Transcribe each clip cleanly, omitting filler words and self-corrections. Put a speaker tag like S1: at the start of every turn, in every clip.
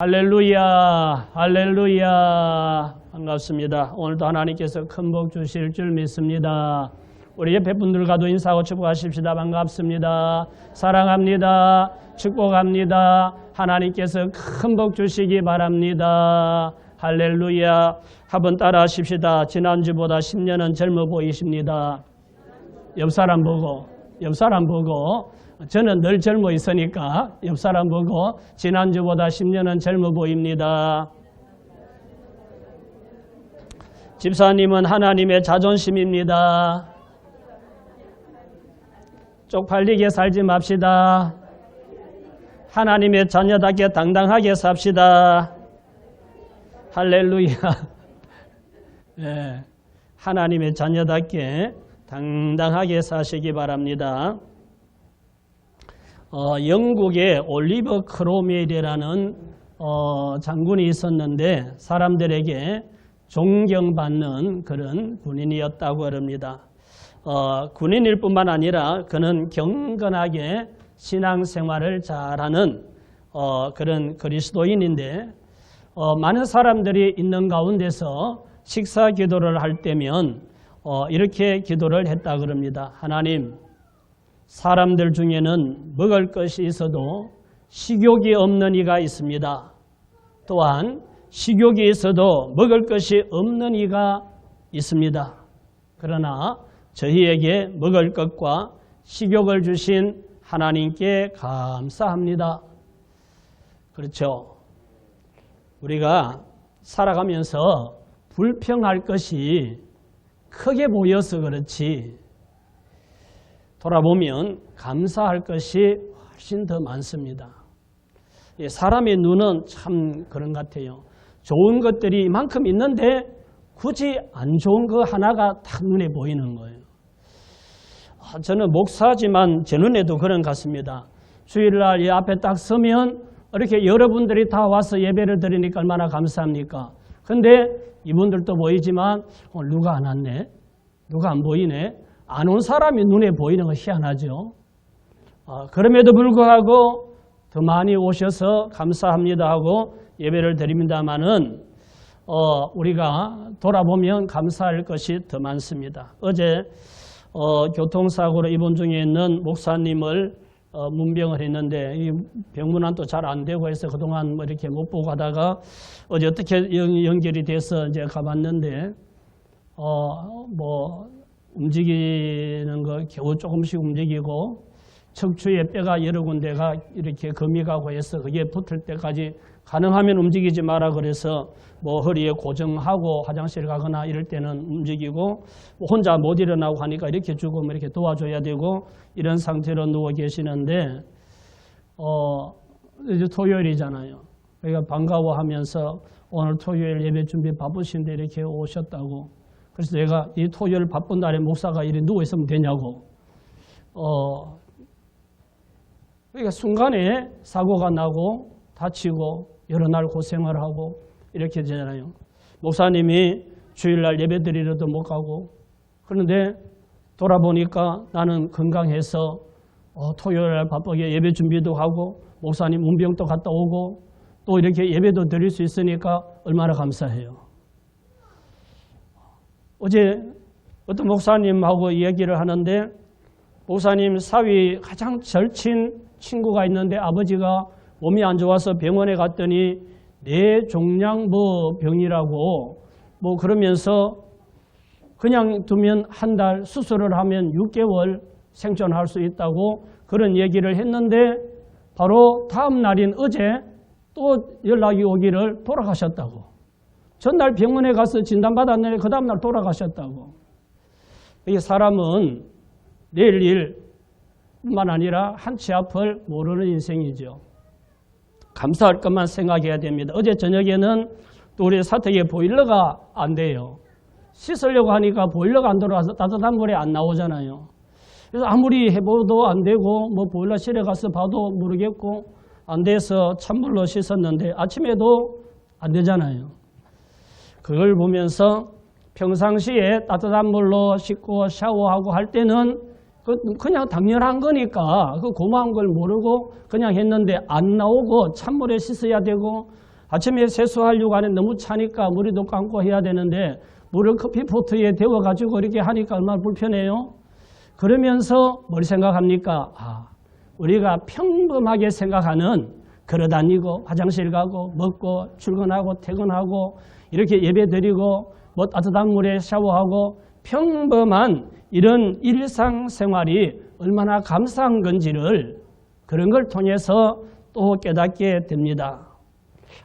S1: 할렐루야, 할렐루야. 반갑습니다. 오늘도 하나님께서 큰 복 주실 줄 믿습니다. 우리 옆에 분들과도 인사하고 축복하십시다. 반갑습니다. 사랑합니다. 축복합니다. 하나님께서 큰 복 주시기 바랍니다. 할렐루야. 한번 따라 하십시다. 지난주보다 10년은 젊어 보이십니다. 옆 사람 보고 저는 늘 젊어 있으니까 옆 사람 보고 지난주보다 10년은 젊어 보입니다. 집사님은 하나님의 자존심입니다. 쪽팔리게 살지 맙시다. 하나님의 자녀답게 당당하게 삽시다. 할렐루야. 네, 하나님의 자녀답게 당당하게 사시기 바랍니다. 영국에 올리버 크로메일이라는 장군이 있었는데 사람들에게 존경받는 그런 군인이었다고 합니다. 군인일 뿐만 아니라 그는 경건하게 신앙생활을 잘하는 그런 그리스도인인데 많은 사람들이 있는 가운데서 식사 기도를 할 때면 이렇게 기도를 했다고 합니다. 하나님, 사람들 중에는 먹을 것이 있어도 식욕이 없는 이가 있습니다. 또한 식욕이 있어도 먹을 것이 없는 이가 있습니다. 그러나 저희에게 먹을 것과 식욕을 주신 하나님께 감사합니다. 그렇죠. 우리가 살아가면서 불평할 것이 크게 보여서 그렇지 돌아보면 감사할 것이 훨씬 더 많습니다. 사람의 눈은 참 그런 것 같아요. 좋은 것들이 이만큼 있는데 굳이 안 좋은 거 하나가 딱 눈에 보이는 거예요. 저는 목사지만 제 눈에도 그런 것 같습니다. 주일날 이 앞에 딱 서면 이렇게 여러분들이 다 와서 예배를 드리니까 얼마나 감사합니까? 근데 이분들도 보이지만 누가 안 왔네? 누가 안 보이네? 안 온 사람이 눈에 보이는 건 희한하죠. 그럼에도 불구하고 더 많이 오셔서 감사합니다 하고 예배를 드립니다마는 우리가 돌아보면 감사할 것이 더 많습니다. 어제 교통사고로 입원 중에 있는 목사님을 문병을 했는데 이 병문안도 잘 안 되고 해서 그동안 뭐 이렇게 못 보고 하다가 어제 어떻게 연결이 돼서 이제 가봤는데 뭐 움직이는 거 겨우 조금씩 움직이고 척추에 뼈가 여러 군데가 이렇게 금이 가고 해서 그게 붙을 때까지 가능하면 움직이지 마라 그래서 뭐 허리에 고정하고 화장실 가거나 이럴 때는 움직이고 뭐 혼자 못 일어나고 하니까 이렇게 주고 뭐 이렇게 도와줘야 되고 이런 상태로 누워 계시는데 이제 토요일이잖아요. 그러니까 반가워하면서 오늘 토요일 예배 준비 바쁘신데 이렇게 오셨다고. 그래서 내가 이 토요일 바쁜 날에 목사가 이렇게 누워있으면 되냐고. 그러니까 순간에 사고가 나고 다치고 여러 날 고생을 하고 이렇게 되잖아요. 목사님이 주일날 예배 드리러도 못 가고 그런데 돌아보니까 나는 건강해서 토요일날 바쁘게 예배 준비도 하고 목사님 문병도 갔다 오고 또 이렇게 예배도 드릴 수 있으니까 얼마나 감사해요. 어제 어떤 목사님하고 이야기를 하는데 목사님 사위 가장 절친 친구가 있는데 아버지가 몸이 안 좋아서 병원에 갔더니 뇌종양부 병이라고 뭐 그러면서 그냥 두면 한 달 수술을 하면 6개월 생존할 수 있다고 그런 얘기를 했는데 바로 다음 날인 어제 또 연락이 오기를 돌아가셨다고. 전날 병원에 가서 진단받았는데 그 다음날 돌아가셨다고. 이 사람은 내일 일뿐만 아니라 한치 앞을 모르는 인생이죠. 감사할 것만 생각해야 됩니다. 어제 저녁에는 또 우리 사택에 보일러가 안 돼요. 씻으려고 하니까 보일러가 안 들어와서 따뜻한 물에 안 나오잖아요. 그래서 아무리 해봐도 안 되고 뭐 보일러실에 가서 봐도 모르겠고 안 돼서 찬물로 씻었는데 아침에도 안 되잖아요. 그걸 보면서 평상시에 따뜻한 물로 씻고 샤워하고 할 때는 그냥 당연한 거니까 그 고마운 걸 모르고 그냥 했는데 안 나오고 찬물에 씻어야 되고 아침에 세수하려고 하는데 너무 차니까 물에도 감고 해야 되는데 물을 커피포트에 데워가지고 이렇게 하니까 얼마나 불편해요. 그러면서 뭘 생각합니까? 우리가 평범하게 생각하는 걸어다니고 화장실 가고 먹고 출근하고 퇴근하고 이렇게 예배드리고 뭐 따뜻한 물에 샤워하고 평범한 이런 일상생활이 얼마나 감사한 건지를 그런 걸 통해서 또 깨닫게 됩니다.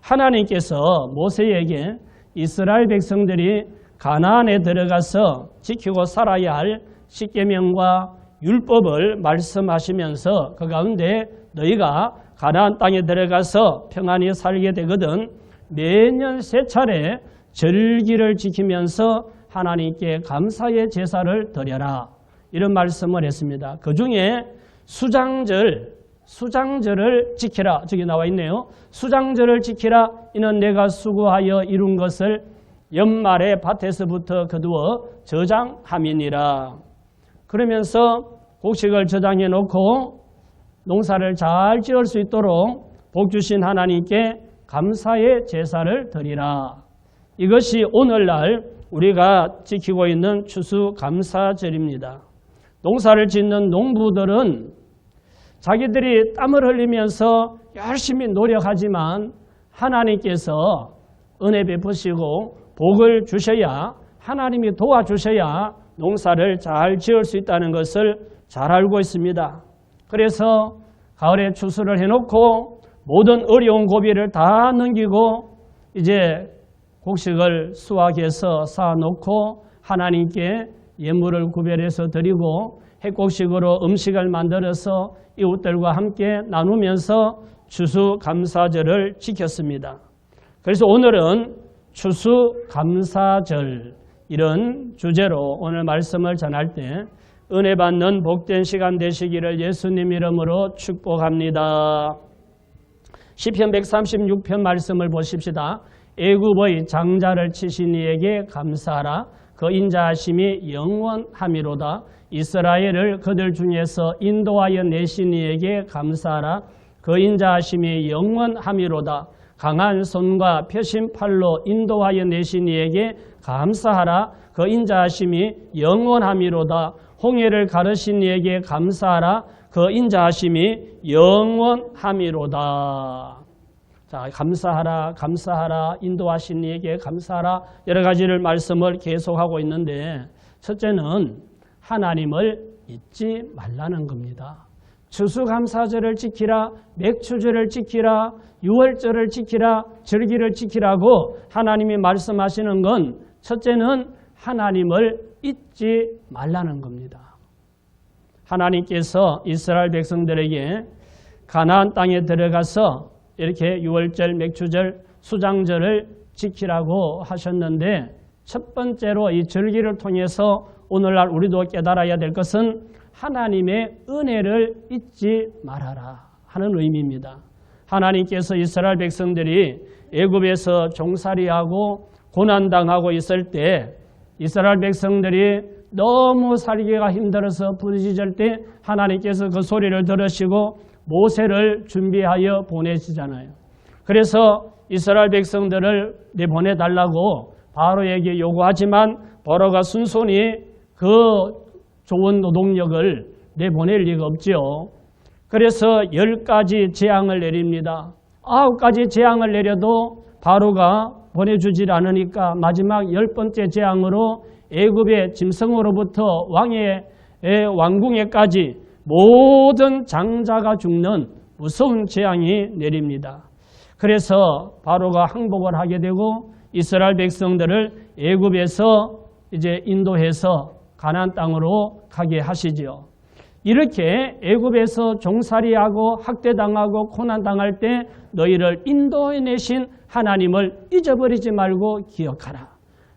S1: 하나님께서 모세에게 이스라엘 백성들이 가나안에 들어가서 지키고 살아야 할 십계명과 율법을 말씀하시면서 그 가운데 너희가 가나안 땅에 들어가서 평안히 살게 되거든 매년 세 차례 절기를 지키면서 하나님께 감사의 제사를 드려라. 이런 말씀을 했습니다. 그 중에 수장절을 지키라. 저기 나와 있네요. 수장절을 지키라. 이는 내가 수고하여 이룬 것을 연말에 밭에서부터 거두어 저장함이니라. 그러면서 곡식을 저장해 놓고 농사를 잘 지을 수 있도록 복 주신 하나님께 감사의 제사를 드리라. 이것이 오늘날 우리가 지키고 있는 추수감사절입니다. 농사를 짓는 농부들은 자기들이 땀을 흘리면서 열심히 노력하지만 하나님께서 은혜 베푸시고 복을 주셔야 하나님이 도와주셔야 농사를 잘 지을 수 있다는 것을 잘 알고 있습니다. 그래서 가을에 추수를 해놓고 모든 어려운 고비를 다 넘기고 이제 곡식을 수확해서 쌓아놓고 하나님께 예물을 구별해서 드리고 핵곡식으로 음식을 만들어서 이웃들과 함께 나누면서 추수감사절을 지켰습니다. 그래서 오늘은 추수감사절 이런 주제로 오늘 말씀을 전할 때 은혜 받는 복된 시간 되시기를 예수님 이름으로 축복합니다. 시편 136편 말씀을 보십시다. 애굽의 장자를 치신 이에게 감사하라. 그 인자하심이 영원함이로다. 이스라엘을 그들 중에서 인도하여 내신 이에게 감사하라. 그 인자하심이 영원함이로다. 강한 손과 펴신 팔로 인도하여 내신 이에게 감사하라. 그 인자하심이 영원함이로다. 홍해를 가르신 이에게 감사하라. 그 인자하심이 영원함이로다. 자, 감사하라, 감사하라, 인도하신 이에게 감사하라. 여러 가지를 말씀을 계속하고 있는데 첫째는 하나님을 잊지 말라는 겁니다. 추수감사절을 지키라, 맥추절을 지키라, 유월절을 지키라, 절기를 지키라고 하나님이 말씀하시는 건 첫째는 하나님을 잊지 말라는 겁니다. 하나님께서 이스라엘 백성들에게 가나안 땅에 들어가서 이렇게 유월절, 맥추절, 수장절을 지키라고 하셨는데 첫 번째로 이 절기를 통해서 오늘날 우리도 깨달아야 될 것은 하나님의 은혜를 잊지 말아라 하는 의미입니다. 하나님께서 이스라엘 백성들이 애굽에서 종살이하고 고난당하고 있을 때 이스라엘 백성들이 너무 살기가 힘들어서 부르짖을 때 하나님께서 그 소리를 들으시고 모세를 준비하여 보내시잖아요. 그래서 이스라엘 백성들을 내보내달라고 바로에게 요구하지만 바로가 순순히 그 좋은 노동력을 내보낼 리가 없죠. 그래서 10가지 재앙을 내립니다. 9가지 재앙을 내려도 바로가 보내주질 않으니까 마지막 10번째 재앙으로 애굽의 짐승으로부터 왕의 왕궁에까지 모든 장자가 죽는 무서운 재앙이 내립니다. 그래서 바로가 항복을 하게 되고 이스라엘 백성들을 애굽에서 이제 인도해서 가나안 땅으로 가게 하시지요. 이렇게 애굽에서 종살이하고 학대당하고 고난당할 때 너희를 인도해내신 하나님을 잊어버리지 말고 기억하라.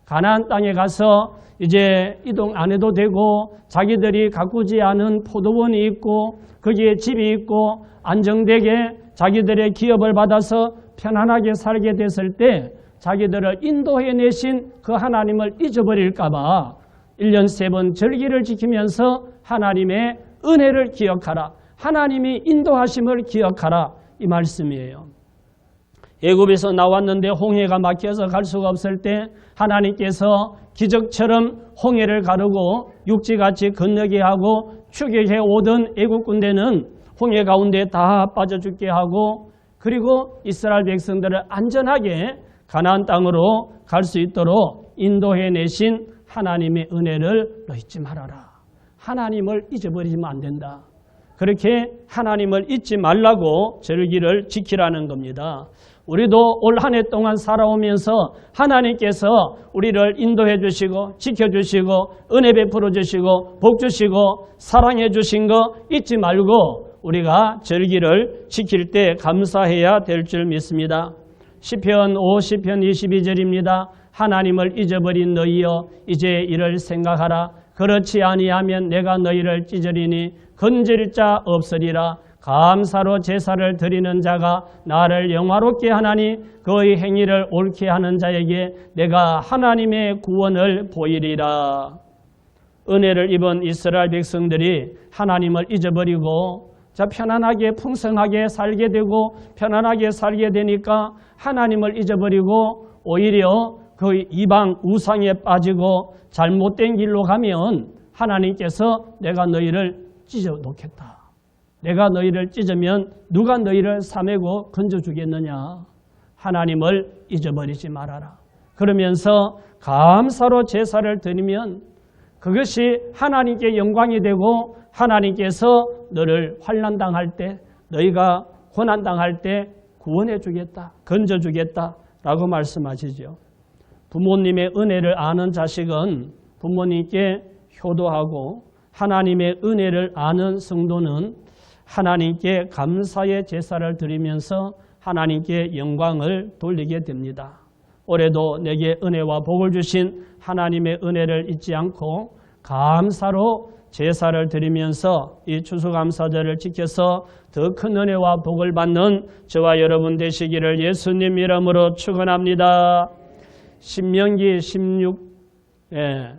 S1: 가나안 땅에 가서 이제 이동 안 해도 되고 자기들이 가꾸지 않은 포도원이 있고 거기에 집이 있고 안정되게 자기들의 기업을 받아서 편안하게 살게 됐을 때 자기들을 인도해내신 그 하나님을 잊어버릴까 봐 1년 3번 절기를 지키면서 하나님의 은혜를 기억하라. 하나님이 인도하심을 기억하라. 이 말씀이에요. 애굽에서 나왔는데 홍해가 막혀서 갈 수가 없을 때 하나님께서 기적처럼 홍해를 가르고 육지같이 건너게 하고 추격해 오던 애굽 군대는 홍해 가운데 다 빠져 죽게 하고 그리고 이스라엘 백성들을 안전하게 가나안 땅으로 갈 수 있도록 인도해 내신 하나님의 은혜를 너 잊지 말아라. 하나님을 잊어버리면 안 된다. 그렇게 하나님을 잊지 말라고 절기를 지키라는 겁니다. 우리도 올 한 해 동안 살아오면서 하나님께서 우리를 인도해 주시고 지켜주시고 은혜 베풀어 주시고 복 주시고 사랑해 주신 거 잊지 말고 우리가 절기를 지킬 때 감사해야 될 줄 믿습니다. 시편 50편 22절입니다. 하나님을 잊어버린 너희여 이제 이를 생각하라. 그렇지 아니하면 내가 너희를 찢으리니 건질 자 없으리라. 감사로 제사를 드리는 자가 나를 영화롭게 하나니 그의 행위를 옳게 하는 자에게 내가 하나님의 구원을 보이리라. 은혜를 입은 이스라엘 백성들이 하나님을 잊어버리고 편안하게 풍성하게 살게 되고 편안하게 살게 되니까 하나님을 잊어버리고 오히려 그 이방 우상에 빠지고 잘못된 길로 가면 하나님께서 내가 너희를 찢어 놓겠다. 내가 너희를 찢으면 누가 너희를 사매고 건져주겠느냐. 하나님을 잊어버리지 말아라. 그러면서 감사로 제사를 드리면 그것이 하나님께 영광이 되고 하나님께서 너를 환난당할 때 너희가 고난당할 때 구원해 주겠다. 건져주겠다 라고 말씀하시죠. 부모님의 은혜를 아는 자식은 부모님께 효도하고 하나님의 은혜를 아는 성도는 하나님께 감사의 제사를 드리면서 하나님께 영광을 돌리게 됩니다. 올해도 내게 은혜와 복을 주신 하나님의 은혜를 잊지 않고 감사로 제사를 드리면서 이 추수감사절을 지켜서 더 큰 은혜와 복을 받는 저와 여러분 되시기를 예수님 이름으로 축원합니다. 신명기 16에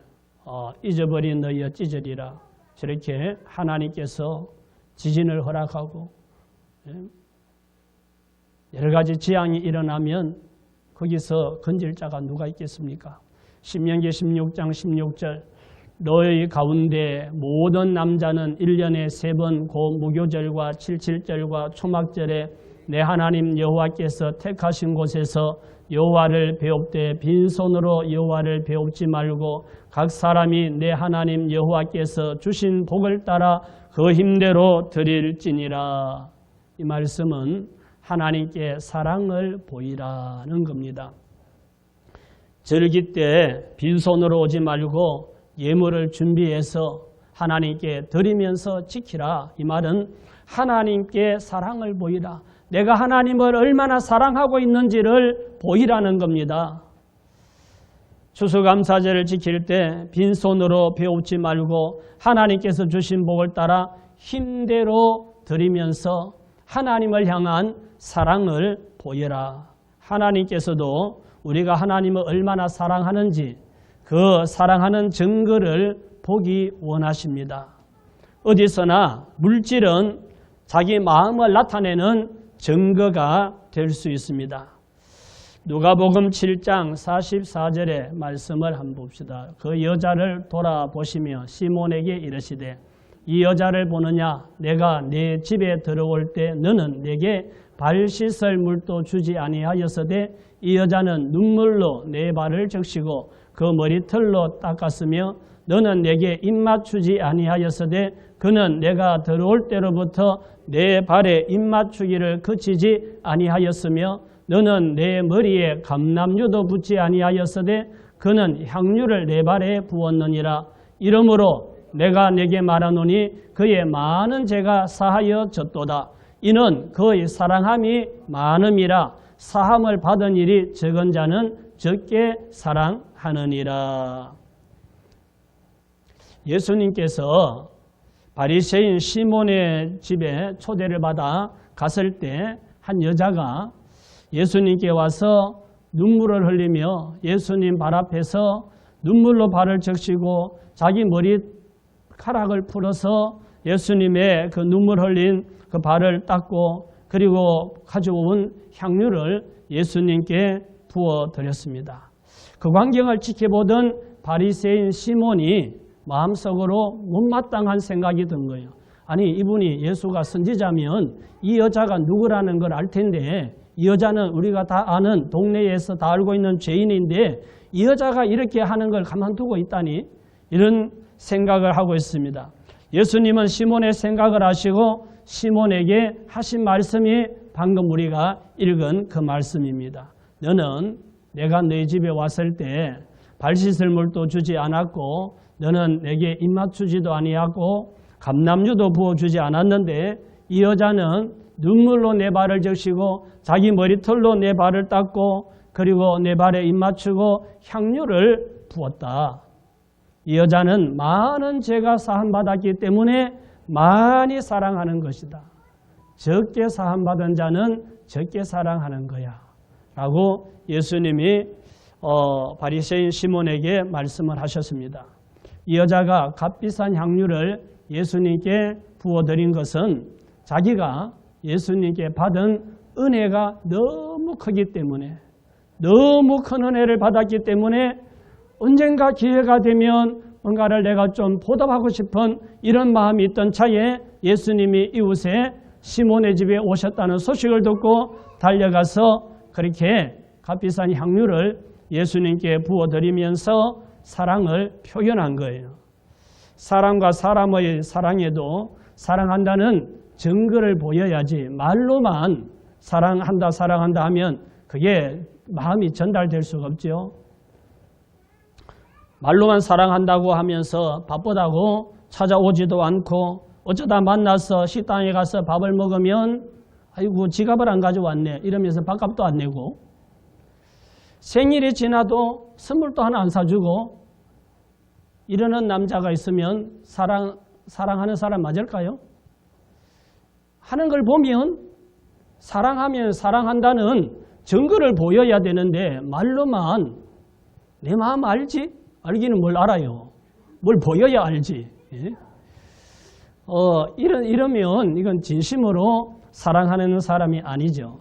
S1: 잊어버린 너희여 찢으리라. 저렇게 하나님께서 지진을 허락하고 여러 가지 재앙이 일어나면 거기서 건질 자가 누가 있겠습니까? 신명기 16장 16절 너희 가운데 모든 남자는 1년에 3번 고 무교절과 77절과 초막절에 내 하나님 여호와께서 택하신 곳에서 여호와를 배웁되 빈손으로 여호와를 배웁지 말고 각 사람이 내 하나님 여호와께서 주신 복을 따라 그 힘대로 드릴지니라. 이 말씀은 하나님께 사랑을 보이라는 겁니다. 절기 때 빈손으로 오지 말고 예물을 준비해서 하나님께 드리면서 지키라. 이 말은 하나님께 사랑을 보이라. 내가 하나님을 얼마나 사랑하고 있는지를 보이라는 겁니다. 추수감사절을 지킬 때 빈손으로 배웁지 말고 하나님께서 주신 복을 따라 힘대로 드리면서 하나님을 향한 사랑을 보여라. 하나님께서도 우리가 하나님을 얼마나 사랑하는지 그 사랑하는 증거를 보기 원하십니다. 어디서나 물질은 자기 마음을 나타내는 증거가 될 수 있습니다. 누가복음 7장 44절의 말씀을 한번 봅시다. 그 여자를 돌아보시며 시몬에게 이르시되 이 여자를 보느냐? 내가 내 집에 들어올 때 너는 내게 발 씻을 물도 주지 아니하였으되 이 여자는 눈물로 내 발을 적시고 그 머리털로 닦았으며 너는 내게 입맛 주지 아니하였으되 그는 내가 들어올 때로부터 내 발에 입맛 주기를 그치지 아니하였으며 너는 내 머리에 감람유도 붓지 아니하였으되 그는 향유를 내 발에 부었느니라. 이러므로 내가 내게 말하노니 그의 많은 죄가 사하여 졌도다. 이는 그의 사랑함이 많음이라. 사함을 받은 일이 적은 자는 적게 사랑하느니라. 예수님께서 바리새인 시몬의 집에 초대를 받아 갔을 때 한 여자가 예수님께 와서 눈물을 흘리며 예수님 발 앞에서 눈물로 발을 적시고 자기 머리카락을 풀어서 예수님의 그 눈물 흘린 그 발을 닦고 그리고 가져온 향유를 예수님께 부어드렸습니다. 그 광경을 지켜보던 바리새인 시몬이 마음속으로 못마땅한 생각이 든 거예요. 아니, 이분이 예수가 선지자면 이 여자가 누구라는 걸 알 텐데, 이 여자는 우리가 다 아는, 동네에서 다 알고 있는 죄인인데 이 여자가 이렇게 하는 걸 가만두고 있다니, 이런 생각을 하고 있습니다. 예수님은 시몬의 생각을 아시고 시몬에게 하신 말씀이 방금 우리가 읽은 그 말씀입니다. 너는 내가 네 집에 왔을 때 발 씻을 물도 주지 않았고, 너는 내게 입 맞추지도 아니하고 감람유도 부어주지 않았는데, 이 여자는 눈물로 내 발을 적시고 자기 머리털로 내 발을 닦고 그리고 내 발에 입 맞추고 향유를 부었다. 이 여자는 많은 죄가 사함받았기 때문에 많이 사랑하는 것이다. 적게 사함받은 자는 적게 사랑하는 거야. 라고 예수님이 바리새인 시몬에게 말씀을 하셨습니다. 이 여자가 값비싼 향유를 예수님께 부어드린 것은 자기가 예수님께 받은 은혜가 너무 크기 때문에, 너무 큰 은혜를 받았기 때문에 언젠가 기회가 되면 뭔가를 내가 좀 보답하고 싶은 이런 마음이 있던 차에 예수님이 이웃에 시몬의 집에 오셨다는 소식을 듣고 달려가서 그렇게 값비싼 향유를 예수님께 부어드리면서 사랑을 표현한 거예요. 사람과 사람의 사랑에도 사랑한다는 증거를 보여야지, 말로만 사랑한다 사랑한다 하면 그게 마음이 전달될 수가 없죠. 말로만 사랑한다고 하면서 바쁘다고 찾아오지도 않고, 어쩌다 만나서 식당에 가서 밥을 먹으면 아이고 지갑을 안 가져왔네 이러면서 밥값도 안 내고, 생일이 지나도 선물도 하나 안 사주고 이러는 남자가 있으면 사랑하는 사람 맞을까요? 하는 걸 보면 사랑하면 사랑한다는 증거를 보여야 되는데, 말로만 내 마음 알지? 알기는 뭘 알아요. 뭘 보여야 알지. 예? 이러면 이건 진심으로 사랑하는 사람이 아니죠.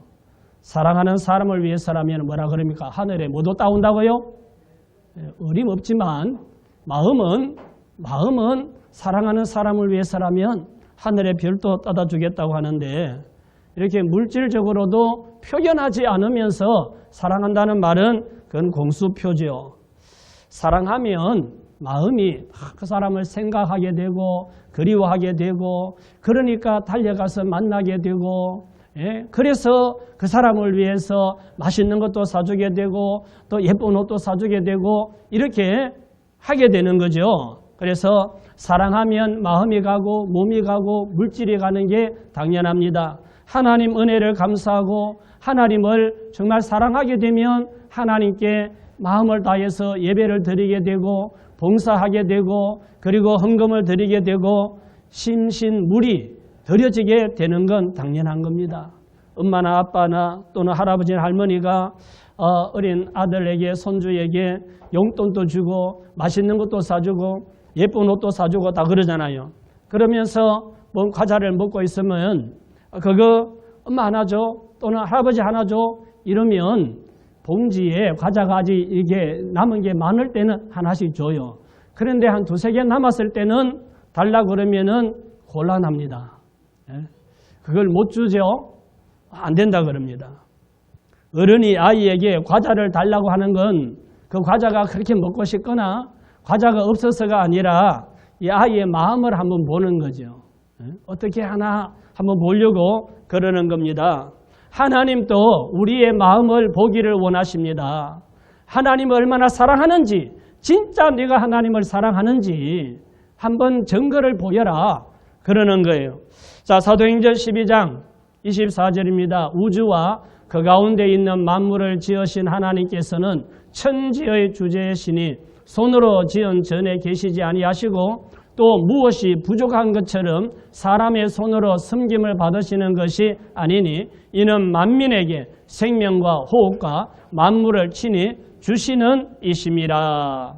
S1: 사랑하는 사람을 위해서라면 뭐라 그럽니까? 하늘에 뭐도 따온다고요? 어림없지만 마음은 사랑하는 사람을 위해서라면 하늘의 별도 따다 주겠다고 하는데, 이렇게 물질적으로도 표현하지 않으면서 사랑한다는 말은 그건 공수표죠. 사랑하면 마음이 그 사람을 생각하게 되고 그리워하게 되고, 그러니까 달려가서 만나게 되고, 그래서 그 사람을 위해서 맛있는 것도 사주게 되고 또 예쁜 옷도 사주게 되고 이렇게 하게 되는 거죠. 그래서 사랑하면 마음이 가고 몸이 가고 물질이 가는 게 당연합니다. 하나님 은혜를 감사하고 하나님을 정말 사랑하게 되면 하나님께 마음을 다해서 예배를 드리게 되고 봉사하게 되고 그리고 헌금을 드리게 되고 심신물이 드려지게 되는 건 당연한 겁니다. 엄마나 아빠나 또는 할아버지나 할머니가 어린 아들에게 손주에게 용돈도 주고 맛있는 것도 사주고 예쁜 옷도 사주고 다 그러잖아요. 그러면서 뭐 과자를 먹고 있으면 그거 엄마 하나 줘 또는 할아버지 하나 줘 이러면 봉지에 과자가 아직 이게 남은 게 많을 때는 하나씩 줘요. 그런데 한 두세 개 남았을 때는 달라 그러면은 곤란합니다. 그걸 못 주죠. 안 된다 그럽니다. 어른이 아이에게 과자를 달라고 하는 건 그 과자가 그렇게 먹고 싶거나 과자가 없어서가 아니라 이 아이의 마음을 한번 보는 거죠. 어떻게 하나 한번 보려고 그러는 겁니다. 하나님도 우리의 마음을 보기를 원하십니다. 하나님을 얼마나 사랑하는지, 진짜 네가 하나님을 사랑하는지 한번 증거를 보여라 그러는 거예요. 자, 사도행전 12장 24절입니다. 우주와 그 가운데 있는 만물을 지으신 하나님께서는 천지의 주제시니 손으로 지은 전에 계시지 아니하시고 또 무엇이 부족한 것처럼 사람의 손으로 섬김을 받으시는 것이 아니니 이는 만민에게 생명과 호흡과 만물을 친히 주시는 이심이라.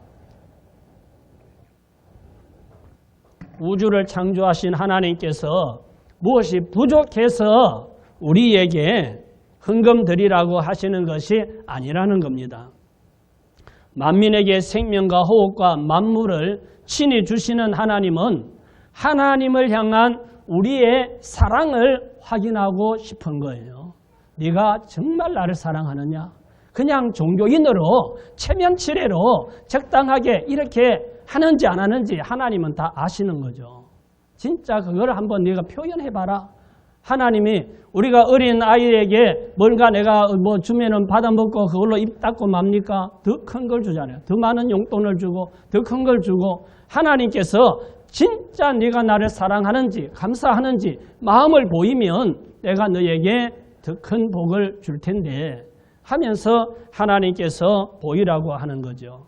S1: 우주를 창조하신 하나님께서 무엇이 부족해서 우리에게 헌금 드리라고 하시는 것이 아니라는 겁니다. 만민에게 생명과 호흡과 만물을 친히 주시는 하나님은 하나님을 향한 우리의 사랑을 확인하고 싶은 거예요. 네가 정말 나를 사랑하느냐? 그냥 종교인으로 체면치레로 적당하게 이렇게 하는지 안 하는지 하나님은 다 아시는 거죠. 진짜 그걸 한번 네가 표현해봐라. 하나님이 우리가 어린 아이에게 뭔가 내가 뭐 주면은 받아먹고 그걸로 입 닫고 맙니까? 더 큰 걸 주잖아요. 더 많은 용돈을 주고 더 큰 걸 주고 하나님께서 진짜 네가 나를 사랑하는지 감사하는지 마음을 보이면 내가 너에게 더 큰 복을 줄 텐데 하면서 하나님께서 보이라고 하는 거죠.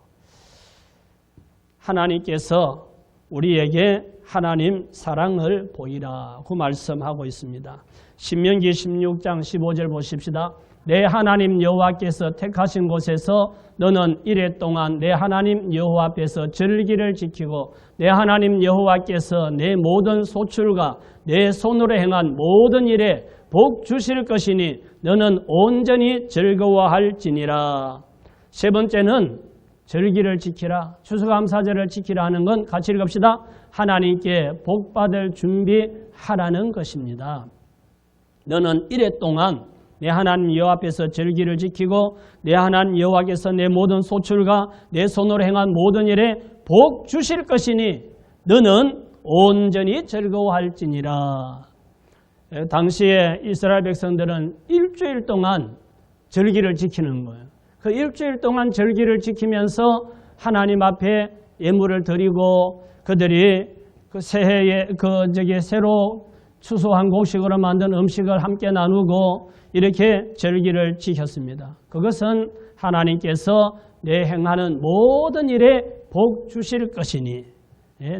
S1: 하나님께서 우리에게 하나님 사랑을 보이라고 말씀하고 있습니다. 신명기 16장 15절 보십시다. 내 하나님 여호와께서 택하신 곳에서 너는 이레 동안 내 하나님 여호와 앞에서 절기를 지키고 내 하나님 여호와께서 내 모든 소출과 내 손으로 행한 모든 일에 복 주실 것이니 너는 온전히 즐거워할지니라. 세 번째는 절기를 지키라, 추수감사절을 지키라 하는 건 같이 읽읍시다. 하나님께 복받을 준비하라는 것입니다. 너는 이레 동안 내 하나님 여호와 앞에서 절기를 지키고 내 하나님 여호와께서 내 모든 소출과 내 손으로 행한 모든 일에 복 주실 것이니 너는 온전히 즐거워할지니라. 당시에 이스라엘 백성들은 일주일 동안 절기를 지키는 거예요. 그 일주일 동안 절기를 지키면서 하나님 앞에 예물을 드리고 그들이 그 새해에 새로 추수한 곡식으로 만든 음식을 함께 나누고 이렇게 절기를 지켰습니다. 그것은 하나님께서 내 행하는 모든 일에 복 주실 것이니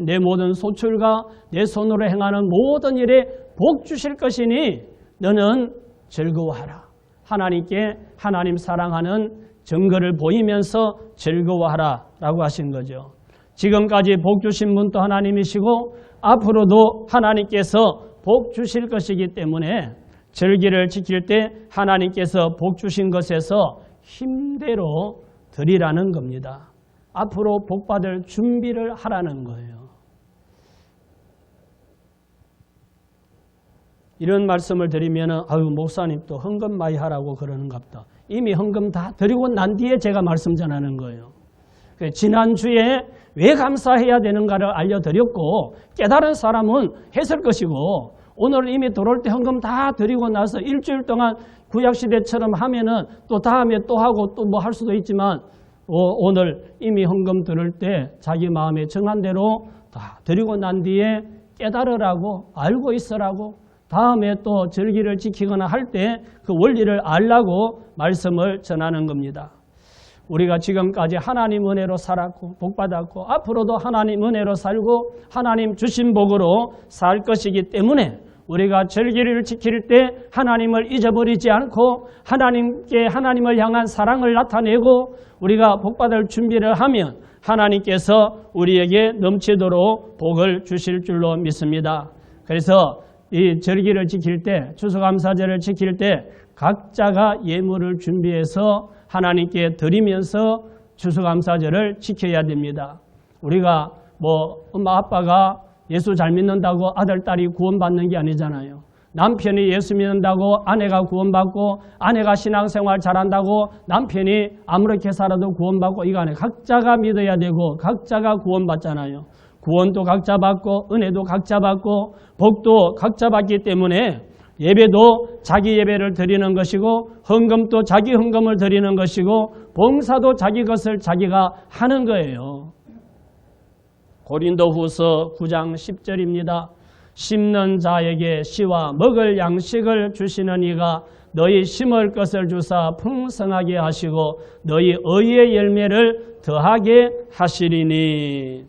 S1: 내 모든 소출과 내 손으로 행하는 모든 일에 복 주실 것이니 너는 즐거워하라. 하나님께 하나님 사랑하는 증거를 보이면서 즐거워하라 라고 하신 거죠. 지금까지 복 주신 분도 하나님이시고 앞으로도 하나님께서 복 주실 것이기 때문에 절기를 지킬 때 하나님께서 복 주신 것에서 힘대로 드리라는 겁니다. 앞으로 복 받을 준비를 하라는 거예요. 이런 말씀을 드리면 아유 목사님 또 헌금 많이 하라고 그러는갑다. 이미 헌금 다 드리고 난 뒤에 제가 말씀 전하는 거예요. 지난주에 왜 감사해야 되는가를 알려드렸고 깨달은 사람은 했을 것이고 오늘은 이미 들어올 때 헌금 다 드리고 나서 일주일 동안 구약시대처럼 하면은 또 다음에 또 하고 또 뭐 할 수도 있지만 오늘 이미 헌금 들을 때 자기 마음에 정한 대로 다 드리고 난 뒤에 깨달으라고 알고 있으라고 다음에 또 절기를 지키거나 할 때 그 원리를 알라고 말씀을 전하는 겁니다. 우리가 지금까지 하나님 은혜로 살았고 복받았고 앞으로도 하나님 은혜로 살고 하나님 주신 복으로 살 것이기 때문에 우리가 절기를 지킬 때 하나님을 잊어버리지 않고 하나님을 향한 사랑을 나타내고 우리가 복받을 준비를 하면 하나님께서 우리에게 넘치도록 복을 주실 줄로 믿습니다. 그래서 이 절기를 지킬 때 추수감사절을 지킬 때 각자가 예물을 준비해서 하나님께 드리면서 추수감사절을 지켜야 됩니다. 우리가 뭐 엄마 아빠가 예수 잘 믿는다고 아들 딸이 구원받는 게 아니잖아요. 남편이 예수 믿는다고 아내가 구원받고 아내가 신앙생활 잘한다고 남편이 아무렇게 살아도 구원받고 이거 아니에요. 각자가 믿어야 되고 각자가 구원받잖아요. 구원도 각자 받고 은혜도 각자 받고 복도 각자 받기 때문에 예배도 자기 예배를 드리는 것이고 헌금도 자기 헌금을 드리는 것이고 봉사도 자기 것을 자기가 하는 거예요. 고린도후서 9장 10절입니다. 심는 자에게 씨와 먹을 양식을 주시는 이가 너희 심을 것을 주사 풍성하게 하시고 너희 의의 열매를 더하게 하시리니.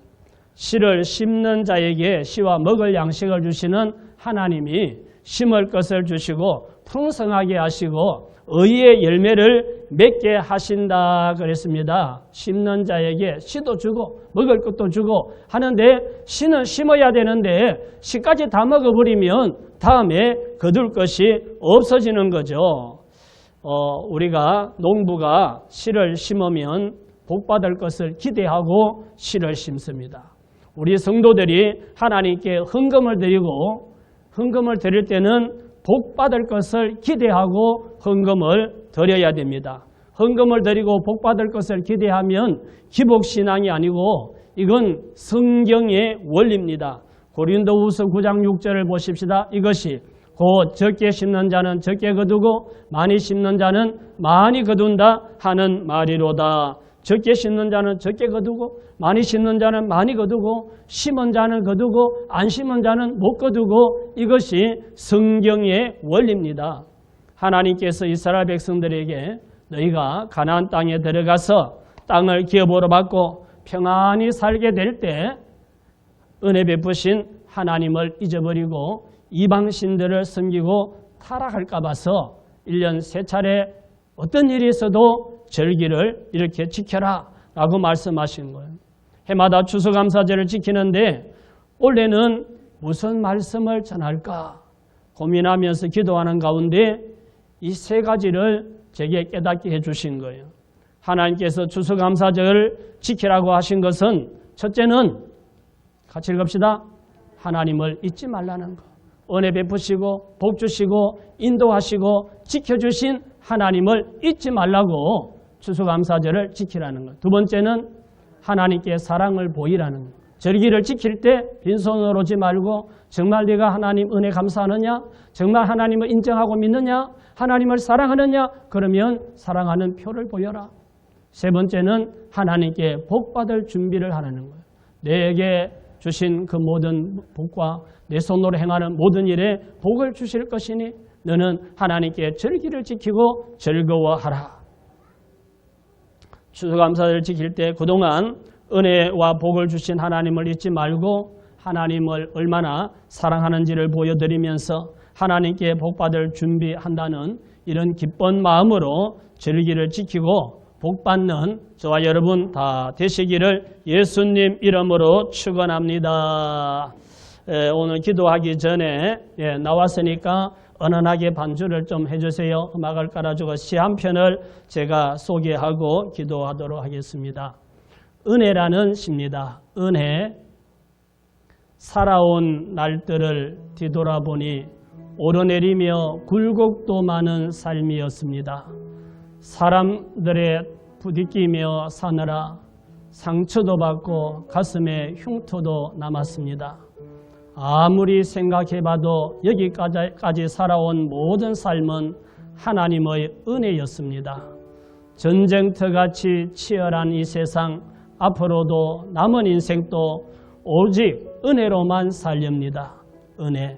S1: 씨를 심는 자에게 씨와 먹을 양식을 주시는 하나님이 심을 것을 주시고 풍성하게 하시고 의의 열매를 맺게 하신다 그랬습니다. 심는 자에게 씨도 주고 먹을 것도 주고 하는데 씨는 심어야 되는데 씨까지 다 먹어버리면 다음에 거둘 것이 없어지는 거죠. 우리가 농부가 씨를 심으면 복받을 것을 기대하고 씨를 심습니다. 우리 성도들이 하나님께 헌금을 드릴 때는 복받을 것을 기대하고 헌금을 드려야 됩니다. 헌금을 드리고 복받을 것을 기대하면 기복신앙이 아니고 이건 성경의 원리입니다. 고린도후서 9장 6절을 보십시다. 이것이 곧 적게 심는 자는 적게 거두고 많이 심는 자는 많이 거둔다 하는 말이로다. 적게 심는 자는 적게 거두고 많이 심는 자는 많이 거두고 심은 자는 거두고 안 심은 자는 못 거두고 이것이 성경의 원리입니다. 하나님께서 이스라엘 백성들에게 너희가 가나안 땅에 들어가서 땅을 기업으로 받고 평안히 살게 될 때 은혜 베푸신 하나님을 잊어버리고 이방신들을 섬기고 타락할까 봐서 1년 3차례 어떤 일이 있어도 절기를 이렇게 지켜라 라고 말씀하신 거예요. 해마다 추수감사절을 지키는데 올해는 무슨 말씀을 전할까 고민하면서 기도하는 가운데 이 3가지를 제게 깨닫게 해주신 거예요. 하나님께서 추수감사절을 지키라고 하신 것은 첫째는 같이 읽읍시다. 하나님을 잊지 말라는 것. 은혜 베푸시고 복 주시고 인도하시고 지켜주신 하나님을 잊지 말라고 추수감사절을 지키라는 것. 두 번째는 하나님께 사랑을 보이라는 것. 절기를 지킬 때 빈손으로 오지 말고 정말 네가 하나님 은혜 감사하느냐? 정말 하나님을 인정하고 믿느냐? 하나님을 사랑하느냐? 그러면 사랑하는 표를 보여라. 세 번째는 하나님께 복받을 준비를 하라는 거예요. 내게 주신 그 모든 복과 내 손으로 행하는 모든 일에 복을 주실 것이니 너는 하나님께 절기를 지키고 즐거워하라. 추수감사절을 지킬 때 그동안 은혜와 복을 주신 하나님을 잊지 말고 하나님을 얼마나 사랑하는지를 보여드리면서 하나님께 복받을 준비한다는 이런 기쁜 마음으로 절기를 지키고 복받는 저와 여러분 다 되시기를 예수님 이름으로 축원합니다. 오늘 기도하기 전에 나왔으니까 은은하게 반주를 좀 해주세요. 음악을 깔아주고 시 한 편을 제가 소개하고 기도하도록 하겠습니다. 은혜라는 시입니다. 은혜. 살아온 날들을 뒤돌아보니 오르내리며 굴곡도 많은 삶이었습니다. 사람들의 부딪히며 사느라 상처도 받고 가슴에 흉터도 남았습니다. 아무리 생각해봐도 여기까지 살아온 모든 삶은 하나님의 은혜였습니다. 전쟁터같이 치열한 이 세상 앞으로도 남은 인생도 오직 은혜로만 살렵니다. 은혜,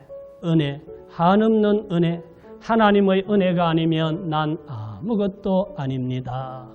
S1: 한없는 은혜, 하나님의 은혜가 아니면 난 아무것도 아닙니다.